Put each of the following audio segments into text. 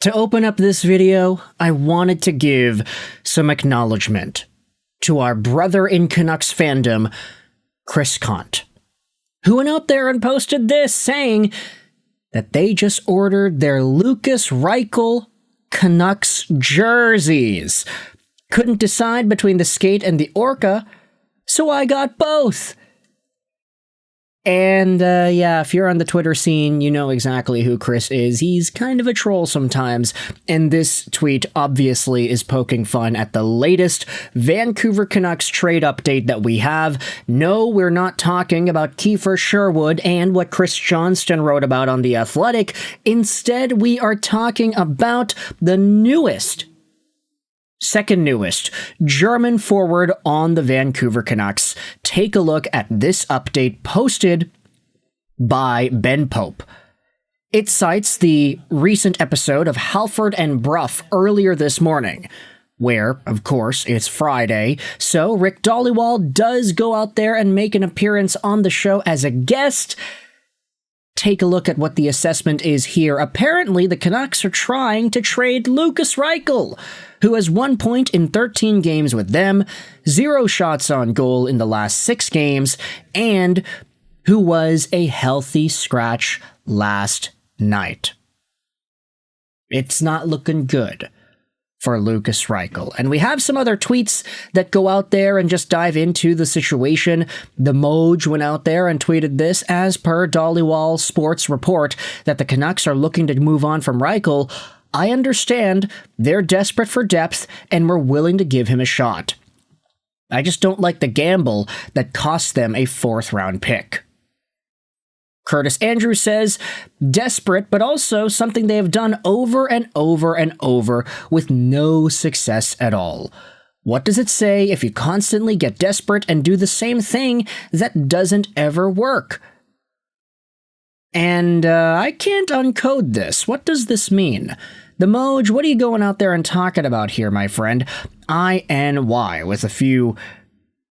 To open up this video, I wanted to give some acknowledgement to our brother in Canucks fandom, Chris Kant, who went out there and posted this saying that they just ordered their Lukas Reichel Canucks jerseys. Couldn't decide between the skate and the orca, so I got both. And yeah, if you're on the Twitter scene, you know exactly who Chris is. He's kind of a troll sometimes, and this tweet obviously is poking fun at the latest Vancouver Canucks trade update that we have. No, we're not talking about Kiefer Sherwood and what Chris Johnston wrote about on The Athletic. Instead, we are talking about the second newest German forward on the Vancouver Canucks. Take a look at this update posted by Ben Pope. It cites the recent episode of Halford and Brough earlier this morning, where, of course, it's Friday, so Rick Dhaliwal does go out there and make an appearance on the show as a guest. Take a look at what the assessment is here. Apparently, the Canucks are trying to trade Lukas Reichel, who has 1 point in 13 games with them, 0 shots on goal in the last 6 games, and who was a healthy scratch last night. It's not looking good for Lukas Reichel. And we have some other tweets that go out there and just dive into the situation. The Moj went out there and tweeted this: as per Dhaliwal Sports report that the Canucks are looking to move on from Reichel. I understand they're desperate for depth and we're willing to give him a shot. I just don't like the gamble that cost them a 4th-round pick. Curtis Andrews says, desperate, but also something they have done over and over and over with no success at all. What does it say if you constantly get desperate and do the same thing that doesn't ever work? And I can't uncode this. What does this mean? The Moj, what are you going out there and talking about here, my friend? INY with a few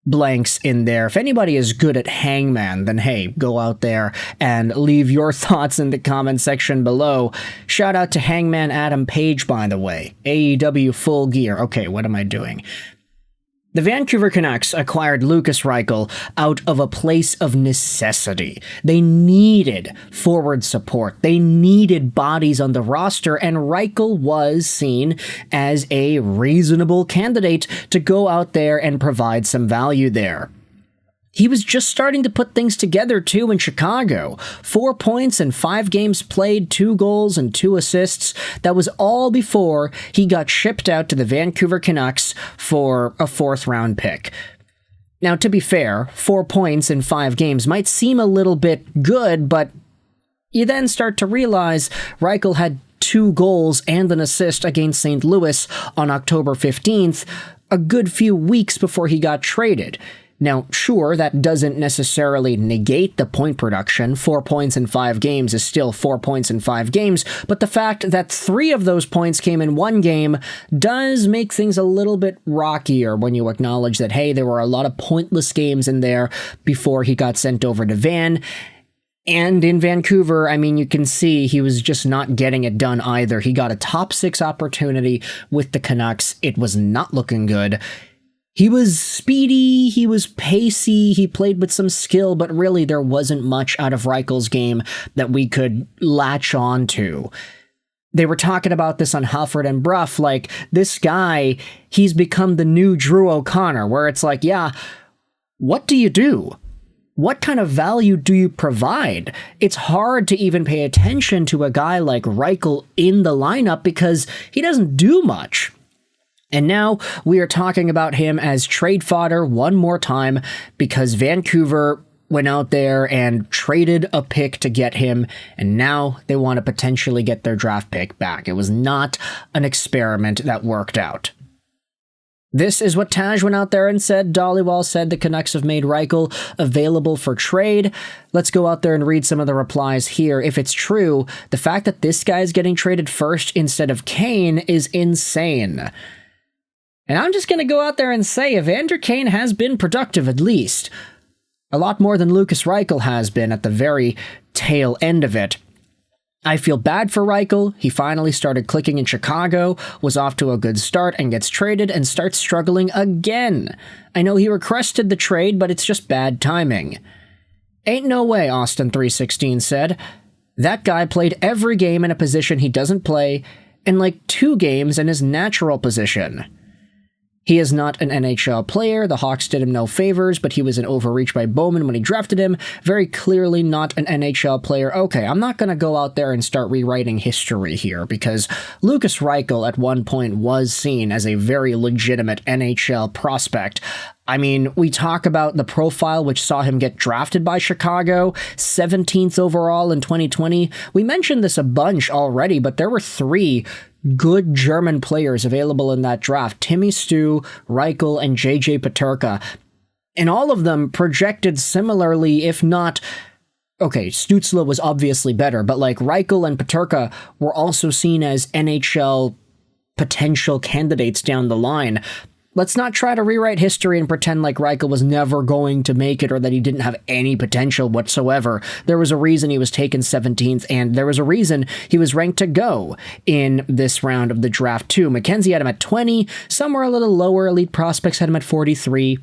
blanks in there. If anybody is good at Hangman, then hey, go out there and leave your thoughts in the comment section below. Shout out to Hangman Adam Page, by the way. AEW Full Gear. Okay, what am I doing? The Vancouver Canucks acquired Lukas Reichel out of a place of necessity. They needed forward support. They needed bodies on the roster, and Reichel was seen as a reasonable candidate to go out there and provide some value there. He was just starting to put things together, too, in Chicago. 4 points in 5 games played, 2 goals and 2 assists. That was all before he got shipped out to the Vancouver Canucks for a 4th-round pick. Now, to be fair, 4 points in 5 games might seem a little bit good, but you then start to realize Reichel had 2 goals and an assist against St. Louis on October 15th, a good few weeks before he got traded. Now, sure, that doesn't necessarily negate the point production. 4 points in 5 games is still 4 points in 5 games, but the fact that 3 of those points came in 1 game does make things a little bit rockier when you acknowledge that, hey, there were a lot of pointless games in there before he got sent over to Van. And in Vancouver, I mean, you can see he was just not getting it done either. He got a top 6 opportunity with the Canucks. It was not looking good. He was speedy, he was pacey, he played with some skill, but really there wasn't much out of Reichel's game that we could latch on to. They were talking about this on Halford and Brough, like, this guy, he's become the new Drew O'Connor, where it's like, yeah, what do you do? What kind of value do you provide? It's hard to even pay attention to a guy like Reichel in the lineup because he doesn't do much. And now we are talking about him as trade fodder one more time because Vancouver went out there and traded a pick to get him, and now they want to potentially get their draft pick back. It was not an experiment that worked out. This is what Taj went out there and said. Dhaliwal said the Canucks have made Reichel available for trade. Let's go out there and read some of the replies here. If it's true, the fact that this guy is getting traded first instead of Kane is insane. And I'm just going to go out there and say Evander Kane has been productive, at least. A lot more than Lukas Reichel has been at the very tail end of it. I feel bad for Reichel. He finally started clicking in Chicago, was off to a good start, and gets traded and starts struggling again. I know he requested the trade, but it's just bad timing. Ain't no way, Austin316 said. That guy played every game in a position he doesn't play, and like 2 games in his natural position. He is not an NHL player. The Hawks did him no favors, but he was an overreach by Bowman when he drafted him. Very clearly not an NHL player. Okay, I'm not going to go out there and start rewriting history here, because Lukas Reichel at one point was seen as a very legitimate NHL prospect. I mean, we talk about the profile which saw him get drafted by Chicago, 17th overall in 2020. We mentioned this a bunch already, but there were 3 good German players available in that draft: Timmy Stu, Reichel, and JJ Peterka. And all of them projected similarly, if not... Okay, Stützle was obviously better, but like Reichel and Peterka were also seen as NHL potential candidates down the line. Let's not try to rewrite history and pretend like Reichel was never going to make it or that he didn't have any potential whatsoever. There was a reason he was taken 17th, and there was a reason he was ranked to go in this round of the draft too. McKenzie had him at 20, some were a little lower. Elite Prospects had him at 43.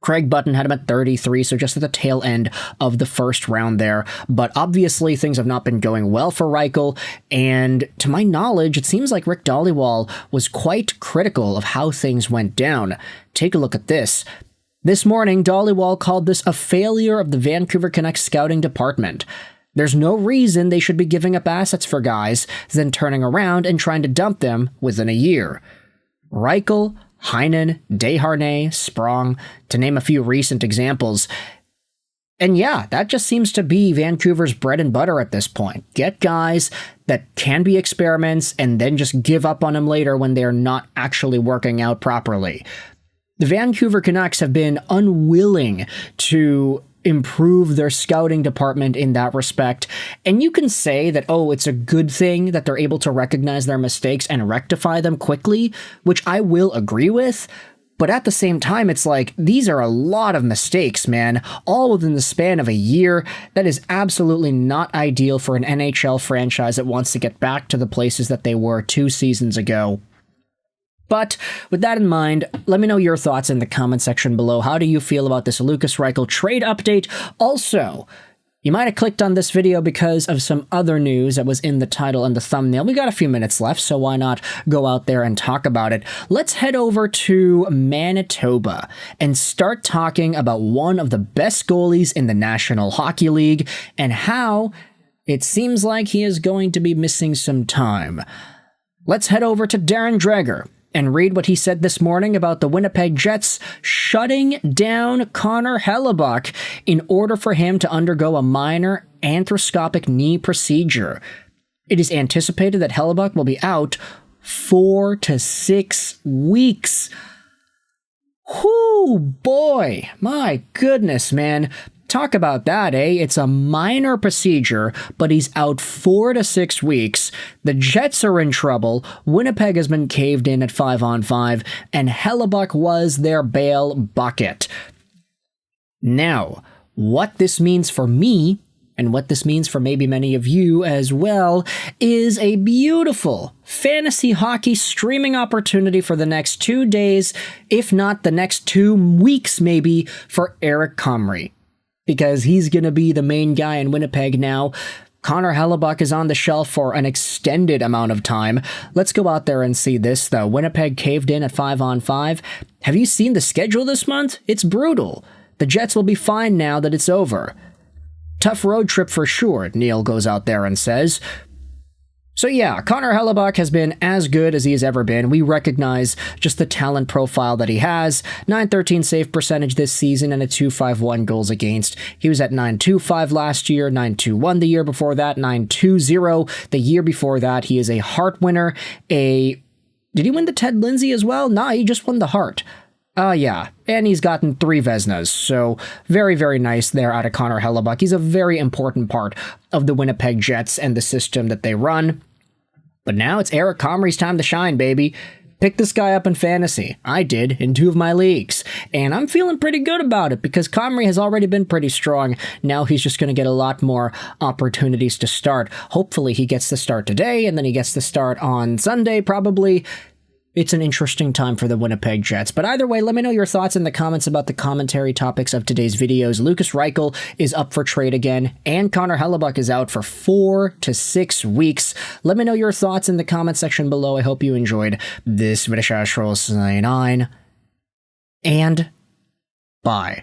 Craig Button had him at 33, so just at the tail end of the first round there. But obviously, things have not been going well for Reichel, and to my knowledge, it seems like Rick Dhaliwal was quite critical of how things went down. Take a look at this. This morning, Dhaliwal called this a failure of the Vancouver Canucks scouting department. There's no reason they should be giving up assets for guys, then turning around and trying to dump them within a year. Reichel, Heinen, Desharnais, Sprong, to name a few recent examples. And yeah, that just seems to be Vancouver's bread and butter at this point. Get guys that can be experiments and then just give up on them later when they're not actually working out properly. The Vancouver Canucks have been unwilling to improve their scouting department in that respect. And you can say that, oh, it's a good thing that they're able to recognize their mistakes and rectify them quickly, which I will agree with. But at the same time, it's like, these are a lot of mistakes, man, all within the span of a year. That is absolutely not ideal for an NHL franchise that wants to get back to the places that they were 2 seasons ago. But with that in mind, let me know your thoughts in the comment section below. How do you feel about this Lukas Reichel trade update? Also, you might have clicked on this video because of some other news that was in the title and the thumbnail. We got a few minutes left, so why not go out there and talk about it? Let's head over to Manitoba and start talking about one of the best goalies in the National Hockey League and how it seems like he is going to be missing some time. Let's head over to Darren Dreger and read what he said this morning about the Winnipeg Jets shutting down Connor Hellebuyck in order for him to undergo a minor arthroscopic knee procedure. It is anticipated that Hellebuyck will be out 4 to 6 weeks. Whoo, boy, my goodness, man. Talk about that, eh? It's a minor procedure, but he's out 4 to 6 weeks. The Jets are in trouble. Winnipeg has been caved in at 5-on-5, and Hellebuyck was their bail bucket. Now, what this means for me, and what this means for maybe many of you as well, is a beautiful fantasy hockey streaming opportunity for the next 2 days, if not the next 2 weeks maybe, for Eric Comrie. Because he's going to be the main guy in Winnipeg now. Connor Hellebuyck is on the shelf for an extended amount of time. Let's go out there and see this, though. Winnipeg caved in at 5-on-5. Have you seen the schedule this month? It's brutal. The Jets will be fine now that it's over. Tough road trip for sure, Neil goes out there and says. So yeah, Connor Hellebuyck has been as good as he has ever been. We recognize just the talent profile that he has. .913 save percentage this season and a .251 goals against. He was at .925 last year, .921 the year before that, .920 the year before that. He is a Hart winner. Did he win the Ted Lindsay as well? Nah, he just won the Hart. Yeah, and he's gotten 3 Vezinas, so very, very nice there out of Connor Hellebuyck. He's a very important part of the Winnipeg Jets and the system that they run. But now it's Eric Comrie's time to shine, baby. picked this guy up in fantasy. I did in 2 of my leagues. And I'm feeling pretty good about it because Comrie has already been pretty strong. Now he's just going to get a lot more opportunities to start. Hopefully he gets the start today and then he gets the start on Sunday probably. It's an interesting time for the Winnipeg Jets. But either way, let me know your thoughts in the comments about the commentary topics of today's videos. Lukas Reichel is up for trade again, and Connor Hellebuyck is out for 4 to 6 weeks. Let me know your thoughts in the comment section below. I hope you enjoyed this video. And bye.